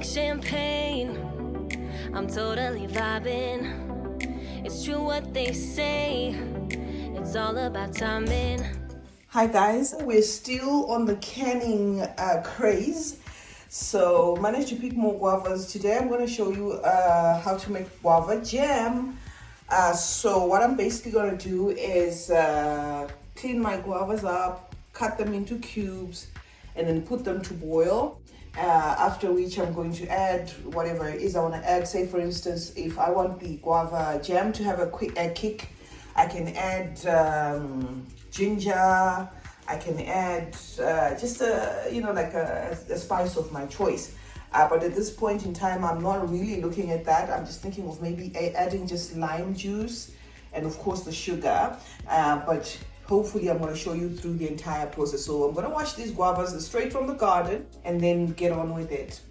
drink champagne. I'm totally vibing. It's true what they say. It's all about timing. Hi guys, we're still on the canning craze. So managed to pick more guavas. Today I'm going to show you how to make guava jam. So what I'm basically going to do is clean my guavas up, cut them into cubes, and then put them to boil. After which I'm going to add whatever it is I want to add. Say for instance, if I want the guava jam to have a kick, I can add ginger. I can add just a a spice of my choice. But at this point in time, I'm not really looking at that. I'm just thinking of maybe adding just lime juice and of course the sugar. But hopefully I'm going to show you through the entire process. So I'm going to wash these guavas straight from the garden and then get on with it.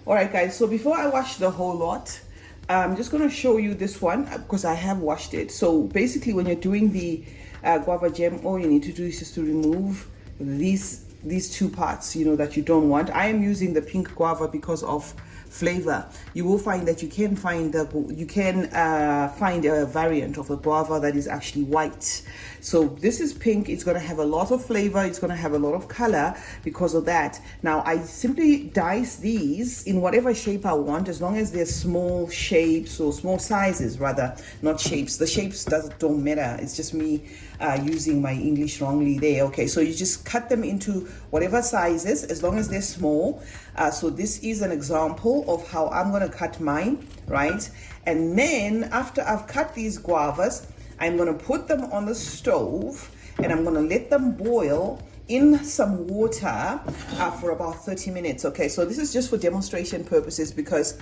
All right guys, so before I wash the whole lot, I'm just going to show you this one because I have washed it. So basically when you're doing the guava jam, all you need to do is just to remove these two parts, that you don't want. I am using the pink guava because of flavor. You will find that you can find a variant of a guava that is actually white. So this is pink. It's going to have a lot of flavor. It's going to have a lot of color because of that. Now I simply dice these in whatever shape I want, as long as they're small shapes or small sizes rather, not shapes. The shapes don't matter. It's just me using my English wrongly there. Okay, so you just cut them into whatever sizes as long as they're small. So this is an example of how I'm going to cut mine, right? And then after I've cut these guavas, I'm going to put them on the stove and I'm going to let them boil in some water for about 30 minutes. Okay, so this is just for demonstration purposes because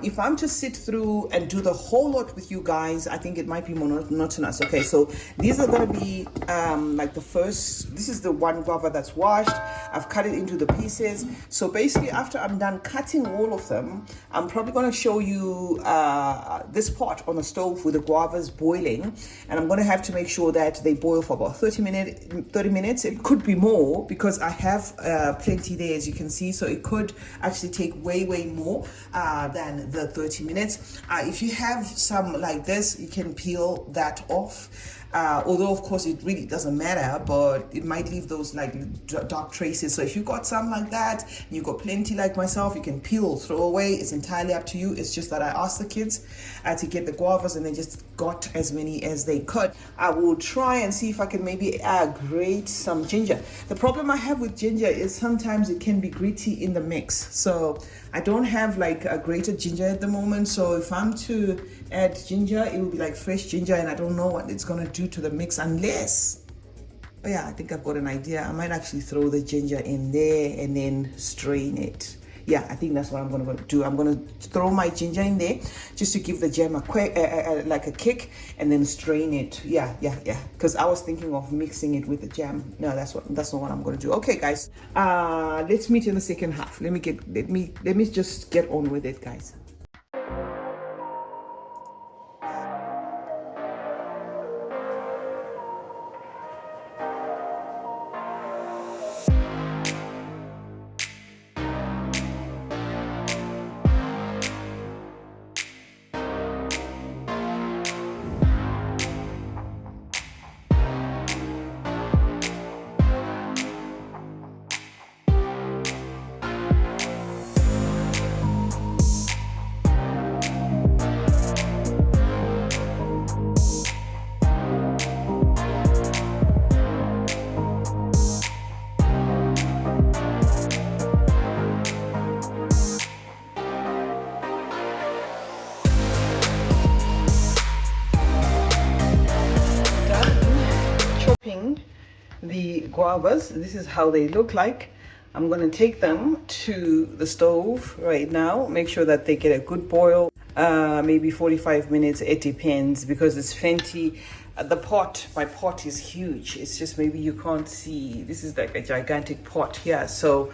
if I'm to sit through and do the whole lot with you guys, I think it might be monotonous. Okay, so these are going to be this is the one guava that's washed. I've cut it into the pieces. So basically after I'm done cutting all of them, I'm probably going to show you this pot on the stove with the guavas boiling, and I'm going to have to make sure that they boil for about 30 minutes. It could be more because I have plenty there, as you can see, so it could actually take way more than the 30 minutes. If you have some like this, you can peel that off. Although of course it really doesn't matter, but it might leave those like dark traces. So if you've got some like that, and you've got plenty like myself, you can peel, throw away. It's entirely up to you. It's just that I asked the kids to get the guavas and they just got as many as they could. I will try and see if I can maybe grate some ginger. The problem I have with ginger is sometimes it can be gritty in the mix. So I don't have like a grated ginger at the moment. So if I'm to add ginger, it will be like fresh ginger, and I don't know what it's gonna do to the mix unless, oh yeah, I think I've got an idea. I might actually throw the ginger in there and then strain it. Yeah, I think that's what I'm gonna do. I'm gonna throw my ginger in there just to give the jam a kick, and then strain it. Yeah. Because I was thinking of mixing it with the jam. No, that's not what I'm gonna do. Okay, guys. Let's meet in the second half. Let me just get on with it, guys. The guavas, this is how they look like. I'm going to take them to the stove right now, make sure that they get a good boil, maybe 45 minutes, it depends, because it's plenty. My pot is huge. It's just maybe you can't see. This is like a gigantic pot here. So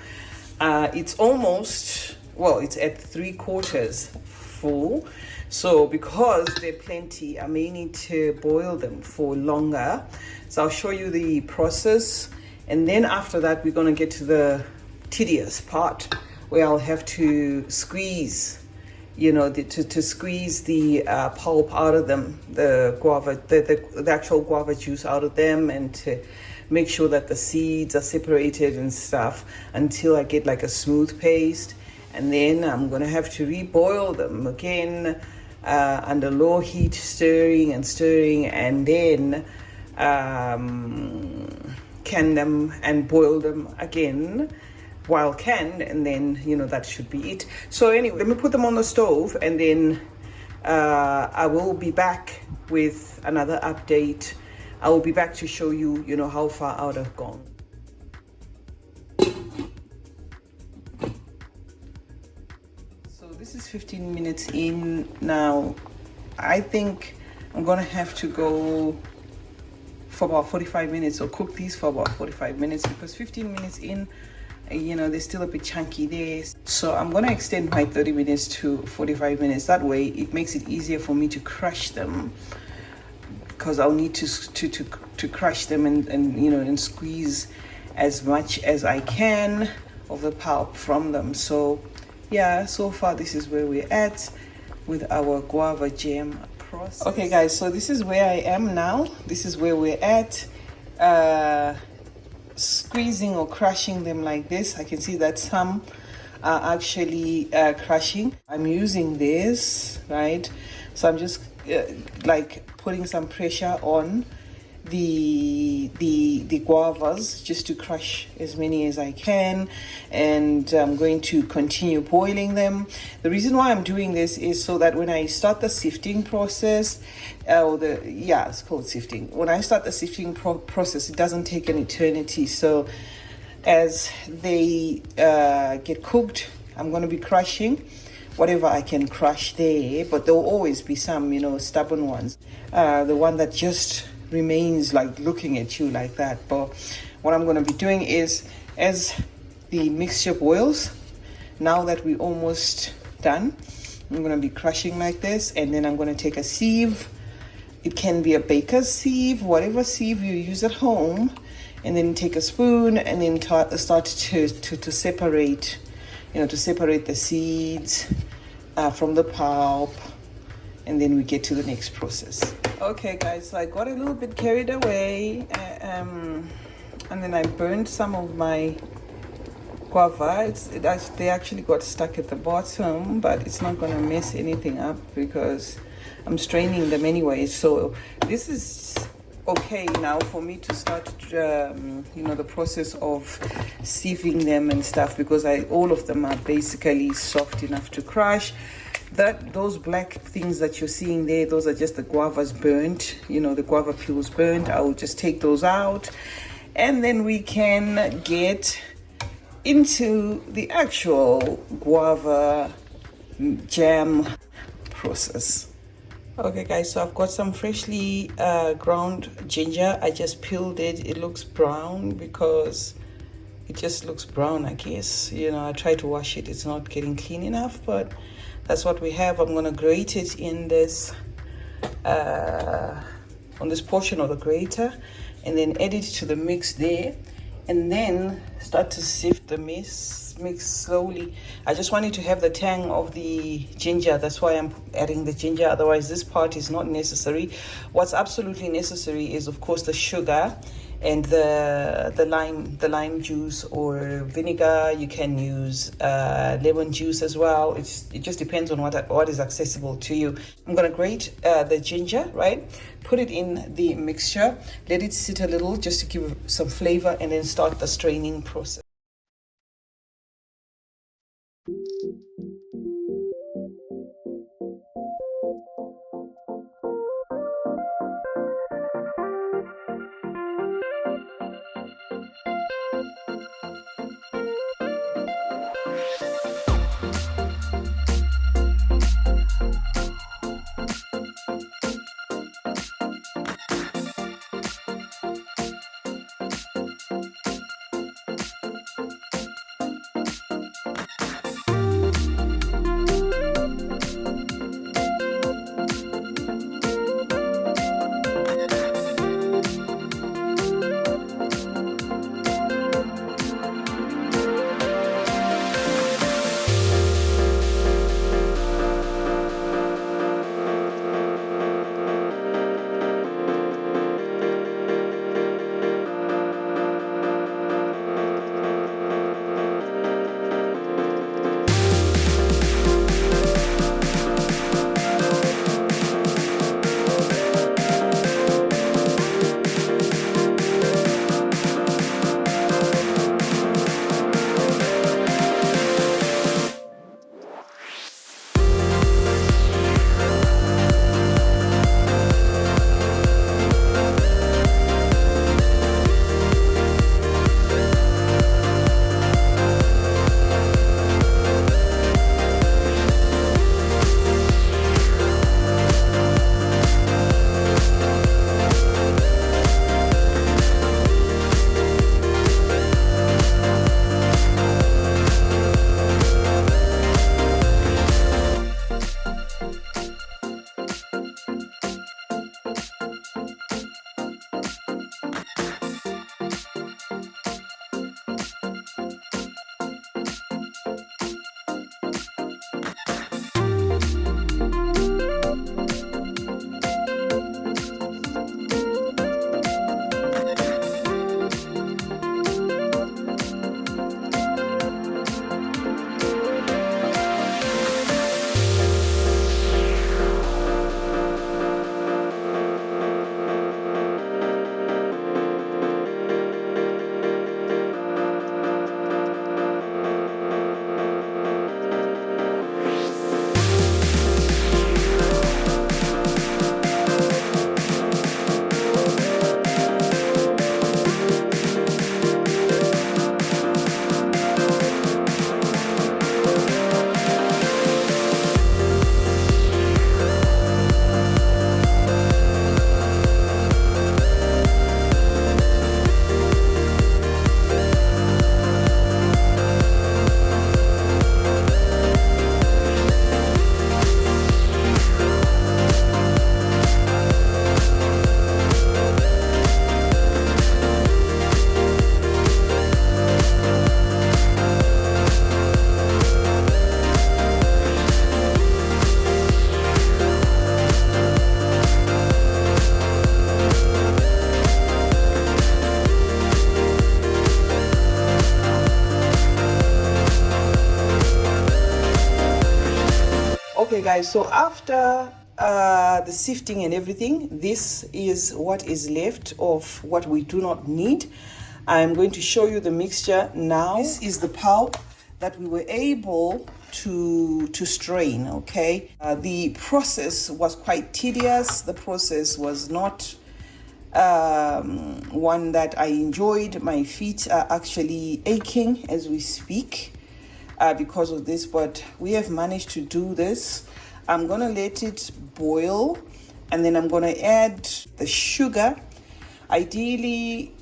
it's almost, well, it's at 3/4 full. So because they're plenty, I may need to boil them for longer. So I'll show you the process. And then after that, we're going to get to the tedious part where I'll have to squeeze, to squeeze the pulp out of them, the guava, the actual guava juice out of them, and to make sure that the seeds are separated and stuff until I get like a smooth paste. And then I'm gonna have to reboil them again under low heat, stirring, and then can them and boil them again while canned, and then that should be it. So anyway, let me put them on the stove, and then I will be back with another update. I will be back to show you how far out I've gone. So this is 15 minutes in now. I think I'm gonna have to go for about 45 minutes, or cook these for about 45 minutes, because 15 minutes in, they're still a bit chunky there. So I'm gonna extend my 30 minutes to 45 minutes. That way it makes it easier for me to crush them, because I'll need to crush them and squeeze as much as I can of the pulp from them. So yeah, so far this is where we're at with our guava jam process. Okay guys, so this is where I am now. This is where we're at, squeezing or crushing them like this. I can see that some are actually crushing. I'm using this, right? So I'm just like putting some pressure on the guavas just to crush as many as I can, and I'm going to continue boiling them. The reason why I'm doing this is so that when I start the sifting process, it's called sifting. When I start the sifting process, it doesn't take an eternity. So as they get cooked, I'm going to be crushing whatever I can crush there, but there will always be some stubborn ones, the one that just remains like looking at you like that. But what I'm going to be doing is, as the mixture boils, now that we're almost done, I'm going to be crushing like this, and then I'm going to take a sieve. It can be a baker's sieve, whatever sieve you use at home, and then take a spoon and then start to separate, to separate the seeds from the pulp, and then we get to the next process. Okay guys, so I got a little bit carried away, and then I burned some of my guava. They actually got stuck at the bottom, but it's not going to mess anything up because I'm straining them anyway. So this is okay now for me to start the process of sieving them and stuff, because all of them are basically soft enough to crush. Those black things that you're seeing there, those are just the guavas burnt, the guava peels burnt. I will just take those out, and then we can get into the actual guava jam process. Okay guys, so I've got some freshly ground ginger. I just peeled it. It looks brown because it just looks brown, I guess. I tried to wash it, it's not getting clean enough, but that's what we have. I'm going to grate it in this on this portion of the grater, and then add it to the mix there, and then start to sift the mix slowly. I just wanted to have the tang of the ginger. That's why I'm adding the ginger. Otherwise this part is not necessary. What's absolutely necessary is, of course, the sugar and the lime juice or vinegar. You can use lemon juice as well. It just depends on what is accessible to you. I'm gonna grate the ginger, right? Put it in the mixture, let it sit a little just to give some flavor, and then start the straining process. Okay guys, so after the sifting and everything, this is what is left of what we do not need. I'm going to show you the mixture now. This is the pulp that we were able to strain. Okay, the process was quite tedious. The process was not one that I enjoyed. My feet are actually aching as we speak because of this, but we have managed to do this. I'm gonna let it boil, and then I'm gonna add the sugar. Ideally,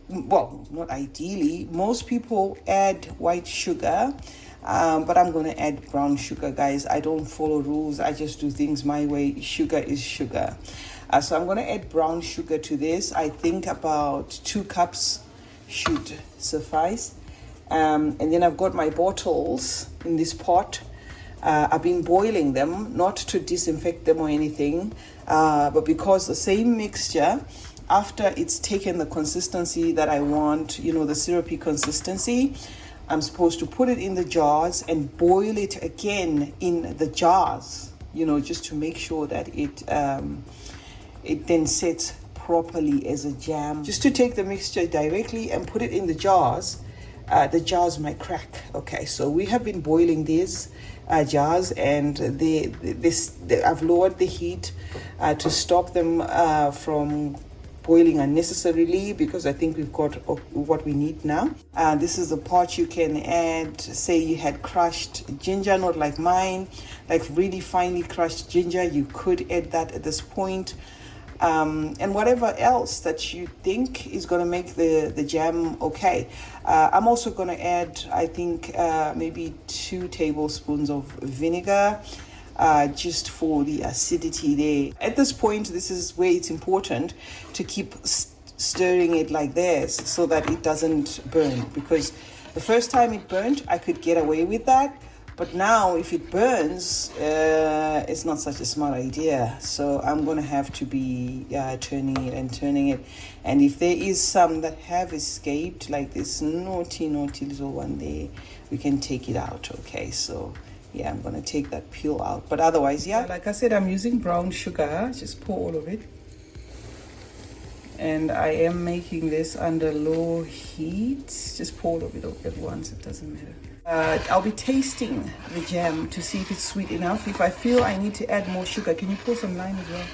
well, not ideally, most people add white sugar, but I'm gonna add brown sugar, guys. I don't follow rules, I just do things my way. Sugar is sugar. So I'm gonna add brown sugar to this. I think about 2 cups should suffice. And then I've got my bottles in this pot. I've been boiling them, not to disinfect them or anything, but because the same mixture, after it's taken the consistency that I want, you know, the syrupy consistency, I'm supposed to put it in the jars and boil it again in the jars, you know, just to make sure that it then sets properly as a jam. Just to take the mixture directly and put it in the jars might crack. Okay, so we have been boiling these jars, and I've lowered the heat to stop them from boiling unnecessarily, because I think we've got what we need now. This is the part you can add, say you had crushed ginger, not like mine, like really finely crushed ginger. You could add that at this point. And whatever else that you think is going to make the jam okay. I'm also going to add, I think, maybe 2 tablespoons of vinegar, just for the acidity there. At this point, this is where it's important to keep stirring it like this so that it doesn't burn, because the first time it burnt, I could get away with that. But now if it burns, it's not such a smart idea. So I'm going to have to be turning it. And if there is some that have escaped, like this naughty little one there, we can take it out. Okay, so yeah, I'm going to take that peel out. But otherwise, yeah, like I said, I'm using brown sugar. Just pour all of it. And I am making this under low heat. Just pour all of it at once, it doesn't matter. I'll be tasting the jam to see if it's sweet enough. If I feel I need to add more sugar, can you pour some lime as well?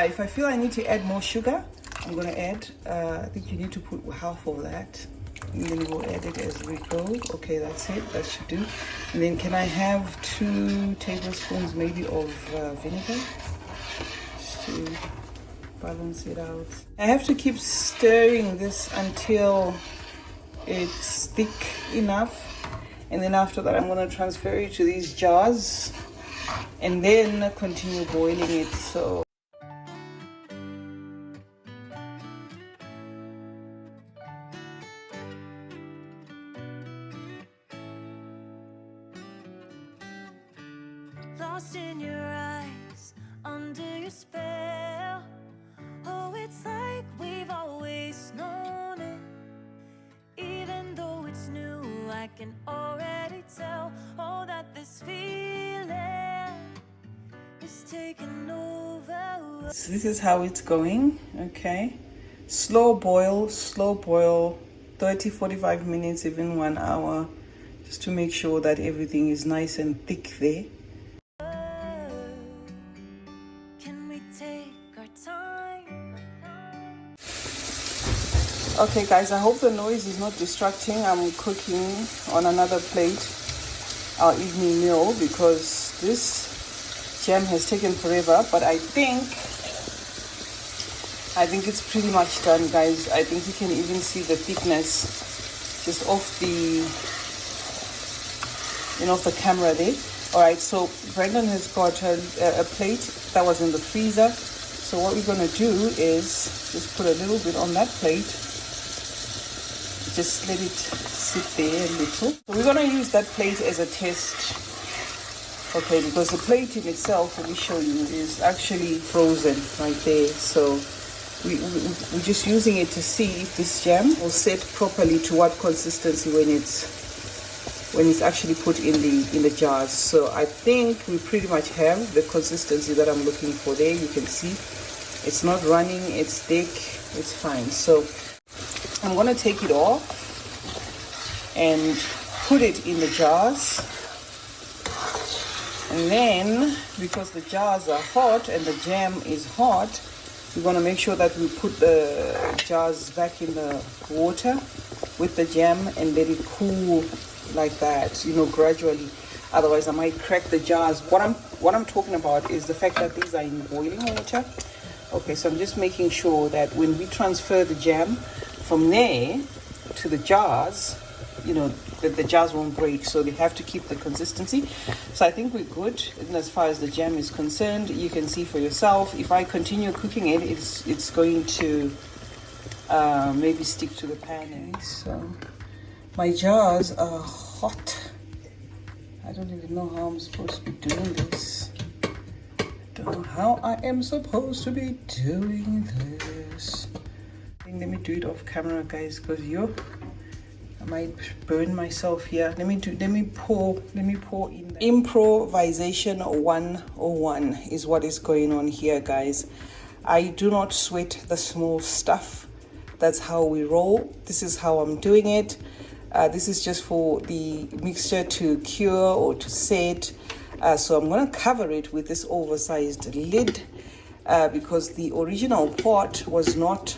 If I feel I need to add more sugar, I'm going to add, I think you need to put half of that. And then we'll add it as we go. Okay, that's it. That should do. And then can I have 2 tablespoons maybe of vinegar? Just to balance it out. I have to keep stirring this until it's thick enough. And then after that, I'm going to transfer it to these jars and then continue boiling it. So Lost in your eyes, under your spell. Oh, it's like we've always known it. Even though it's new, I can already tell. Oh, that this feeling is taking over. So this is how it's going. Okay, slow boil, 30-45 minutes, even 1 hour, just to make sure that everything is nice and thick there. Can we take our time? Okay guys, I hope the noise is not distracting. I'm cooking on another plate our evening meal, because this jam has taken forever, but I think it's pretty much done, guys. I think you can even see the thickness just off the off the camera there. All right, so Brendan has got a plate that was in the freezer. So what we're going to do is just put a little bit on that plate. Just let it sit there a little. So we're going to use that plate as a test. Okay, because the plate in itself, let me show you, is actually frozen right there. So we're just using it to see if this jam will set properly to what consistency when it's when it's actually put in the jars. So I think we pretty much have the consistency that I'm looking for there. You can see it's not running, it's thick, it's fine. So I'm gonna take it off and put it in the jars. And then, because the jars are hot and the jam is hot, we're going to make sure that we put the jars back in the water with the jam and let it cool like that, you know, gradually. Otherwise, I might crack the jars. What I'm talking about is the fact that these are in boiling water. Okay, so I'm just making sure that when we transfer the jam from there to the jars, you know, that the jars won't break, so they have to keep the consistency. So I think we're good. And as far as the jam is concerned, you can see for yourself. If I continue cooking it, it's going to maybe stick to the pan. Okay, so my jars are hot. I don't even know how I'm supposed to be doing this. I don't know how I am supposed to be doing this. Let me do it off camera, guys, because I might burn myself here. Let me pour in there. Improvisation 101 is what is going on here, guys. I do not sweat the small stuff. That's how we roll. This is how I'm doing it. This is just for the mixture to cure or to set. So I'm going to cover it with this oversized lid because the original pot was not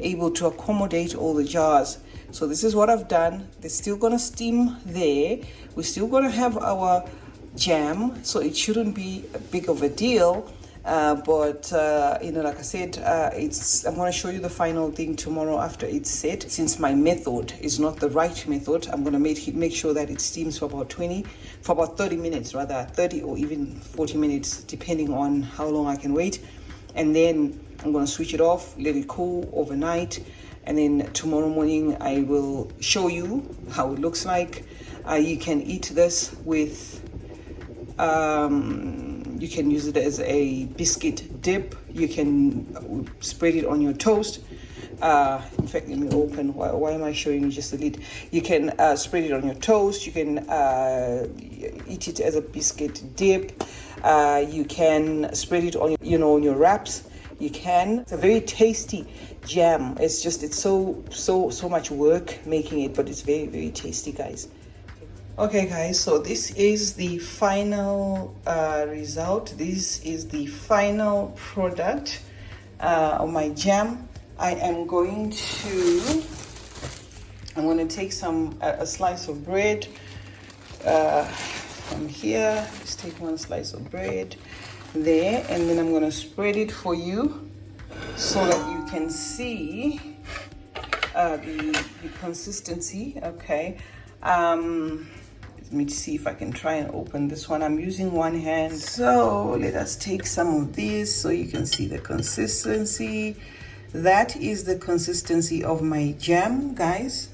able to accommodate all the jars. So this is what I've done. They're still going to steam there. We're still going to have our jam, so it shouldn't be a big of a deal. But you know, like I said, I'm going to show you the final thing tomorrow after it's set. Since my method is not the right method, I'm going to make sure that it steams for about 30 minutes, rather 30 or even 40 minutes, depending on how long I can wait. And then I'm going to switch it off, let it cool overnight. And then tomorrow morning I will show you how it looks like. You can eat this with, you can use it as a biscuit dip. You can spread it on your toast. In fact, let me open. Why am I showing you just the lid? You can spread it on your toast. You can eat it as a biscuit dip. You can spread it on, you know, on your wraps. You can. It's a very tasty jam. It's so much work making it, but it's very, very tasty, guys. Okay, guys, so this is the final result. This is the final product of my jam. I'm going to take a slice of bread from here. Just take one slice of bread there, and then I'm going to spread it for you so that you can see the consistency. Okay, let me see if I can try and open this one. I'm using one hand, so let us take some of this so you can see the consistency. That is the consistency of my jam, guys.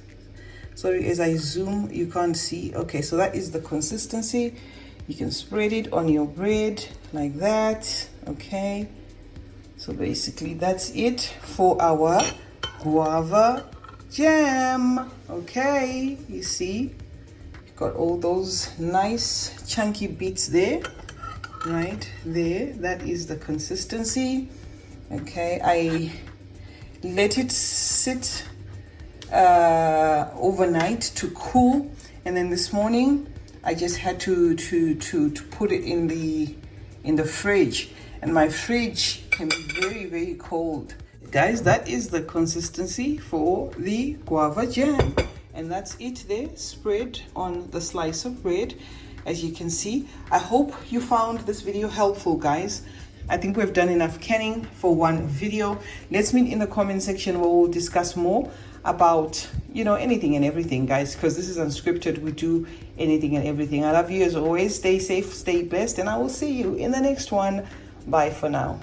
Sorry, as I zoom you can't see. Okay, so that is the consistency. You can spread it on your bread like that. Okay, so basically that's it for our guava jam. Okay, you see, got all those nice chunky bits there, right there. That is the consistency. Okay, I let it sit overnight to cool, and then this morning I just had to put it in the fridge, and my fridge can be very, very cold. Guys, that is the consistency for the guava jam, and that's it there, spread on the slice of bread. As you can see, I hope you found this video helpful, guys. I think we've done enough canning for one video. Let's meet in the comment section where we'll discuss more about, you know, anything and everything, guys, because this is unscripted. We do anything and everything. I love you as always. Stay safe, stay blessed, and I will see you in the next one. Bye for now.